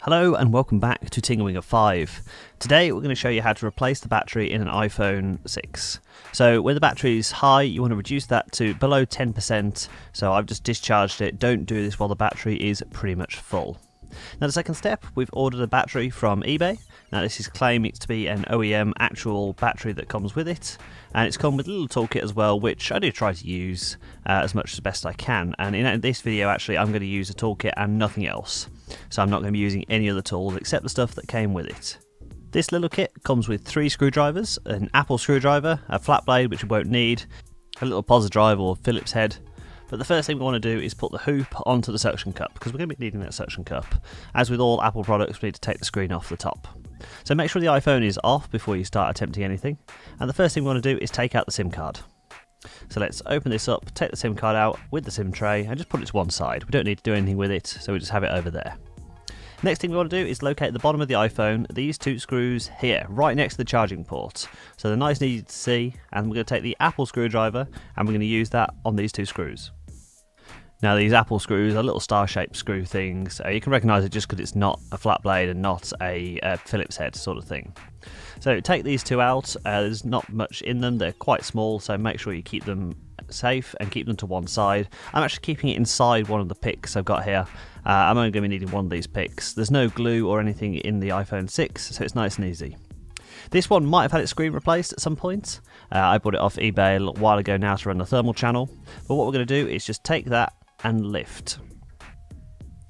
Hello and welcome back to Tingerwinger 5. Today we're going to show you how to replace the battery in an iPhone 6. So when the battery is high, you want to reduce that to below 10%. So I've just discharged it. Don't do this while the battery is pretty much full. Now the second step, we've ordered a battery from eBay. Now this is claiming to be an OEM actual battery that comes with it, and it's come with a little toolkit as well, which I do try to use as much as best I can. And in this video actually I'm going to use a toolkit and nothing else. So I'm not going to be using any other tools except the stuff that came with it. This little kit comes with 3 screwdrivers, an Apple screwdriver, a flat blade which we won't need, a little positive drive or Phillips head. But the first thing we want to do is put the hoop onto the suction cup, because we're going to be needing that suction cup. As with all Apple products, we need to take the screen off the top. So make sure the iPhone is off before you start attempting anything. And the first thing we want to do is take out the SIM card. So let's open this up, take the SIM card out with the SIM tray and just put it to one side. We don't need to do anything with it, so we just have it over there. Next thing we want to do is locate the bottom of the iPhone, these 2 screws here, right next to the charging port. So they're nice and easy to see, and we're going to take the Apple screwdriver and we're going to use that on these 2 screws. Now these Apple screws are little star-shaped screw things. You can recognise it just because it's not a flat blade and not a Phillips head sort of thing. So take these 2 out. There's not much in them. They're quite small, so make sure you keep them safe and keep them to one side. I'm actually keeping it inside one of the picks I've got here. I'm only going to be needing one of these picks. There's no glue or anything in the iPhone 6, so it's nice and easy. This one might have had its screen replaced at some point. I bought it off eBay a little while ago now to run the thermal channel. But what we're going to do is just take that and lift.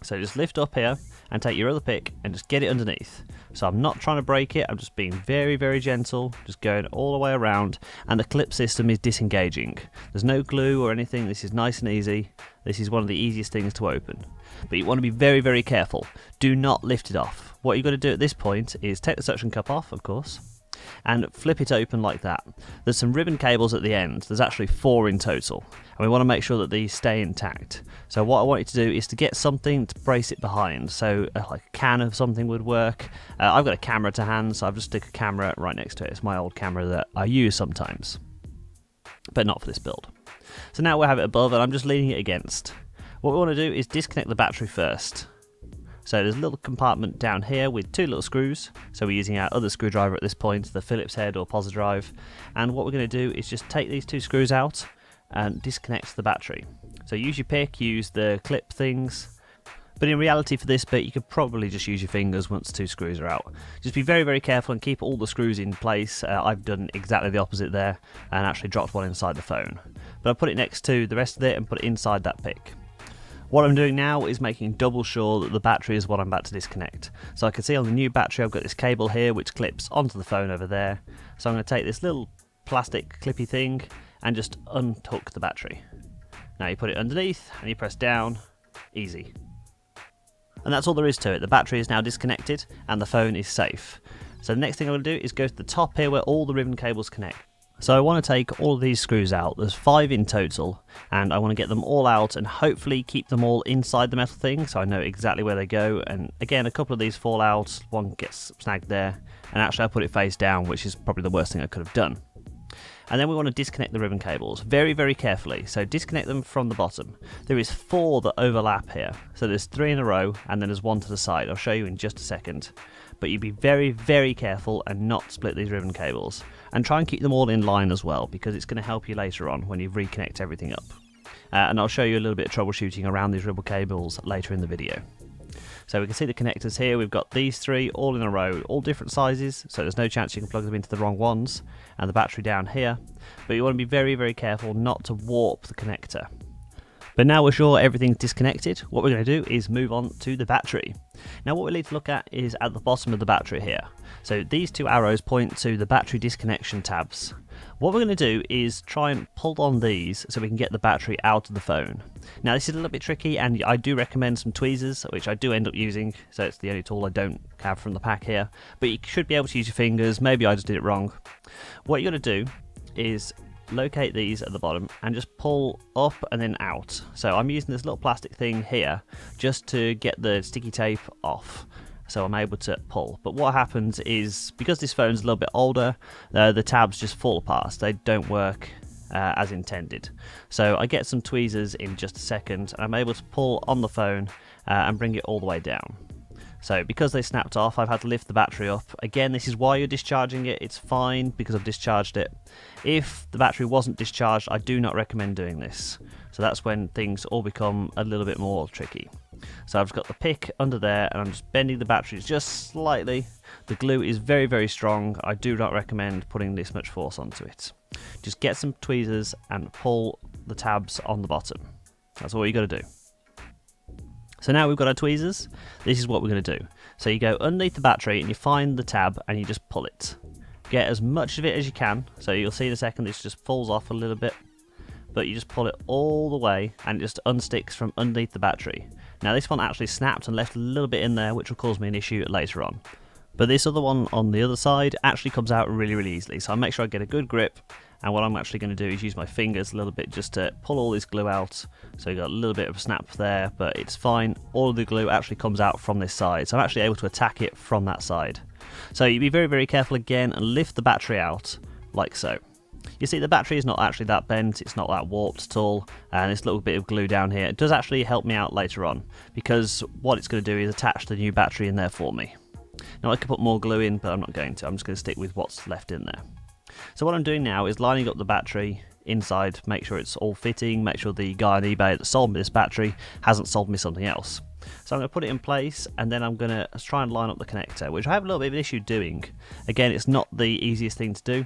So just lift up here and take your other pick and just get it underneath. So I'm not trying to break it, I'm just being very gentle, just going all the way around, and the clip system is disengaging. There's no glue or anything, this is nice and easy. This is one of the easiest things to open. But you want to be very careful. Do not lift it off. What you've got to do at this point is take the suction cup off, of course, and flip it open like that. There's some ribbon cables at the end. There's actually 4 in total, and we want to make sure that these stay intact. So what I want you to do is to get something to brace it behind. So like a can of something would work. I've got a camera to hand, so I've just stick a camera right next to it. It's my old camera that I use sometimes, but not for this build. So now we'll have it above and I'm just leaning it against. What we want to do is disconnect the battery first. So there's a little compartment down here with 2 little screws. So we're using our other screwdriver at this point, the Phillips head or positive drive. And what we're going to do is just take these 2 screws out and disconnect the battery. So use your pick, use the clip things. But in reality for this bit, you could probably just use your fingers once 2 screws are out. Just be very careful and keep all the screws in place. I've done exactly the opposite there and actually dropped one inside the phone. But I put it next to the rest of it and put it inside that pick. What I'm doing now is making double sure that the battery is what I'm about to disconnect. So I can see on the new battery I've got this cable here which clips onto the phone over there. So I'm going to take this little plastic clippy thing and just unhook the battery. Now you put it underneath and you press down, easy. And that's all there is to it. The battery is now disconnected and the phone is safe. So the next thing I'm going to do is go to the top here where all the ribbon cables connect. So I want to take all of these screws out. There's 5 in total, and I want to get them all out and hopefully keep them all inside the metal thing so I know exactly where they go. And again, a couple of these fall out, one gets snagged there, and actually I put it face down, which is probably the worst thing I could have done. And then we want to disconnect the ribbon cables very carefully. So disconnect them from the bottom. There is 4 that overlap here. So there's 3 in a row and then there's 1 to the side. I'll show you in just a second. But you be very careful and not split these ribbon cables. And try and keep them all in line as well, because it's going to help you later on when you reconnect everything up. And I'll show you a little bit of troubleshooting around these ribbon cables later in the video. So we can see the connectors here. We've got these 3 all in a row, all different sizes, so there's no chance you can plug them into the wrong ones, and the battery down here. But you want to be very careful not to warp the connector. But now we're sure everything's disconnected, what we're going to do is move on to the battery. Now what we need to look at is at the bottom of the battery here. So these 2 arrows point to the battery disconnection tabs. What we're going to do is try and pull on these so we can get the battery out of the phone. Now this is a little bit tricky and I do recommend some tweezers, which I do end up using, so it's the only tool I don't have from the pack here. But you should be able to use your fingers, maybe I just did it wrong. What you're going to do is locate these at the bottom and just pull up and then out. So I'm using this little plastic thing here just to get the sticky tape off. So I'm able to pull. But what happens is, because this phone's a little bit older, the tabs just fall apart. They don't work as intended. So I get some tweezers in just a second and I'm able to pull on the phone and bring it all the way down. So because they snapped off, I've had to lift the battery up. Again, this is why you're discharging it. It's fine because I've discharged it. If the battery wasn't discharged, I do not recommend doing this. So that's when things all become a little bit more tricky. So I've just got the pick under there and I'm just bending the batteries just slightly. The glue is very, very strong. I do not recommend putting this much force onto it. Just get some tweezers and pull the tabs on the bottom. That's all you got to do. So now we've got our tweezers. This is what we're going to do. So you go underneath the battery and you find the tab and you just pull it. Get as much of it as you can. So you'll see in a second this just falls off a little bit. But you just pull it all the way and it just unsticks from underneath the battery. Now this one actually snapped and left a little bit in there, which will cause me an issue later on. But this other one on the other side actually comes out really, really easily. So I make sure I get a good grip. And what I'm actually going to do is use my fingers a little bit just to pull all this glue out. So you got a little bit of a snap there, but it's fine. All of the glue actually comes out from this side. So I'm actually able to attack it from that side. So you be very, very careful again and lift the battery out like so. You see the battery is not actually that bent, it's not that warped at all, and this little bit of glue down here, it does actually help me out later on, because what it's going to do is attach the new battery in there for me. Now I could put more glue in, but I'm not going to, I'm just going to stick with what's left in there. So what I'm doing now is lining up the battery inside, make sure it's all fitting, make sure the guy on eBay that sold me this battery hasn't sold me something else. So I'm going to put it in place and then I'm going to try and line up the connector, which I have a little bit of an issue doing. Again, it's not the easiest thing to do.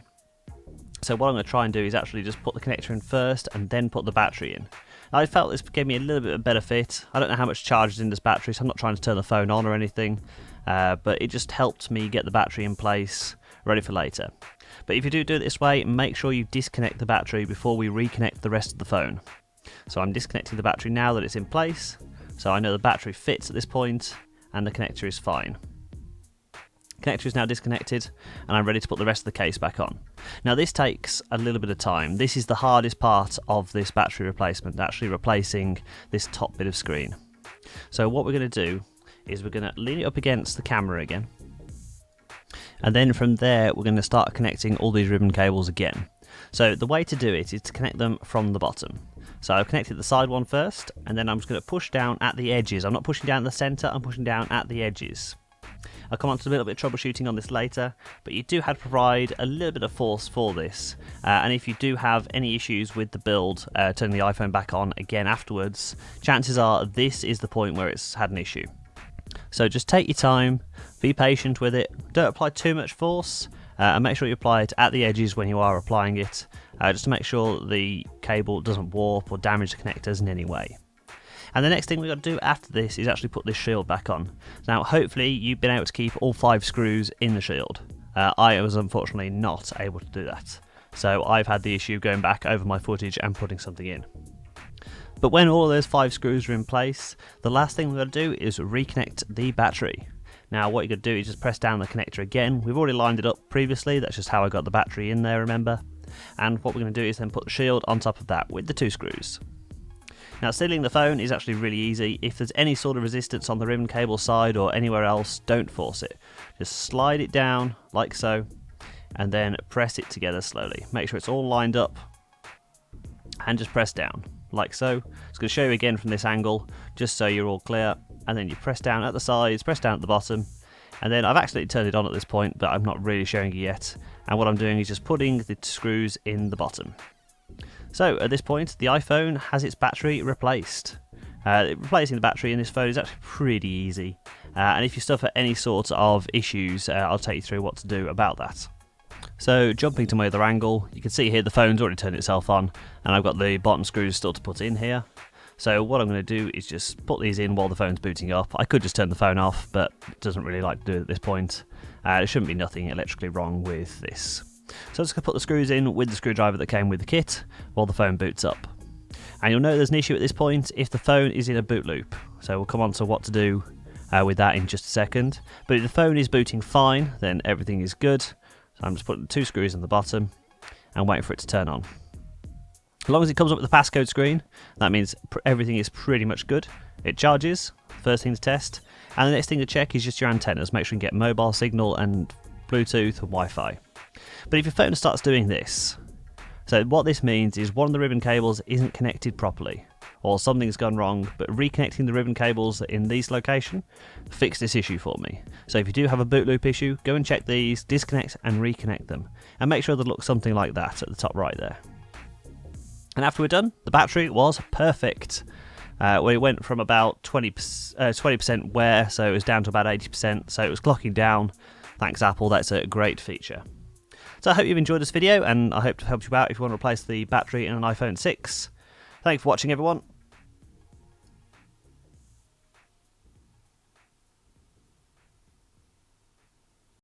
So what I'm going to try and do is actually just put the connector in first and then put the battery in. Now, I felt this gave me a little bit of a better fit. I don't know how much charge is in this battery, so I'm not trying to turn the phone on or anything, but it just helped me get the battery in place, ready for later. But if you do it this way, make sure you disconnect the battery before we reconnect the rest of the phone. So I'm disconnecting the battery now that it's in place, so I know the battery fits at this point and the connector is fine. Connector is now disconnected and I'm ready to put the rest of the case back on. Now this takes a little bit of time. This is the hardest part of this battery replacement, actually replacing this top bit of screen. So what we're going to do is we're going to lean it up against the camera again, and then from there we're going to start connecting all these ribbon cables again. So the way to do it is to connect them from the bottom. So I've connected the side one first and then I'm just going to push down at the edges. I'm not pushing down the centre, I'm pushing down at the edges. I'll come on to a little bit of troubleshooting on this later, but you do have to provide a little bit of force for this. And if you do have any issues with the build, turning the iPhone back on again afterwards, chances are this is the point where it's had an issue. So just take your time, be patient with it, don't apply too much force, and make sure you apply it at the edges when you are applying it, just to make sure the cable doesn't warp or damage the connectors in any way. And the next thing we've got to do after this is actually put this shield back on. Now hopefully you've been able to keep all 5 screws in the shield. I was unfortunately not able to do that. So I've had the issue going back over my footage and putting something in. But when all of those 5 screws are in place, the last thing we've got to do is reconnect the battery. Now what you're going to do is just press down the connector again. We've already lined it up previously, that's just how I got the battery in there, remember? And what we're going to do is then put the shield on top of that with the 2 screws. Now sealing the phone is actually really easy. If there's any sort of resistance on the ribbon cable side or anywhere else, don't force it. Just slide it down like so and then press it together slowly. Make sure it's all lined up and just press down like so. It's going to show you again from this angle just so you're all clear, and then you press down at the sides, press down at the bottom, and then I've actually turned it on at this point but I'm not really showing you yet, and what I'm doing is just putting the screws in the bottom. So at this point the iPhone has its battery replaced. Replacing the battery in this phone is actually pretty easy, and if you suffer any sort of issues, I'll take you through what to do about that. So jumping to my other angle, you can see here the phone's already turned itself on and I've got the bottom screws still to put in here. So what I'm going to do is just put these in while the phone's booting up. I could just turn the phone off, but it doesn't really like to do it at this point. There shouldn't be nothing electrically wrong with this. So I'm just going to put the screws in with the screwdriver that came with the kit while the phone boots up. And you'll know there's an issue at this point if the phone is in a boot loop. So we'll come on to what to do with that in just a second. But if the phone is booting fine, then everything is good. So I'm just putting 2 screws in the bottom and waiting for it to turn on. As long as it comes up with the passcode screen, that means everything is pretty much good. It charges, first thing to test. And the next thing to check is just your antennas. Make sure you get mobile signal and Bluetooth and Wi-Fi. But if your phone starts doing this, so what this means is one of the ribbon cables isn't connected properly, or something's gone wrong, but reconnecting the ribbon cables in this location fixed this issue for me. So if you do have a boot loop issue, go and check these, disconnect and reconnect them, and make sure they look something like that at the top right there. And after we're done, the battery was perfect. We went from about 20% wear, so it was down to about 80%, so it was clocking down. Thanks Apple, that's a great feature. So I hope you've enjoyed this video, and I hope to help you out if you want to replace the battery in an iPhone 6. Thanks for watching everyone.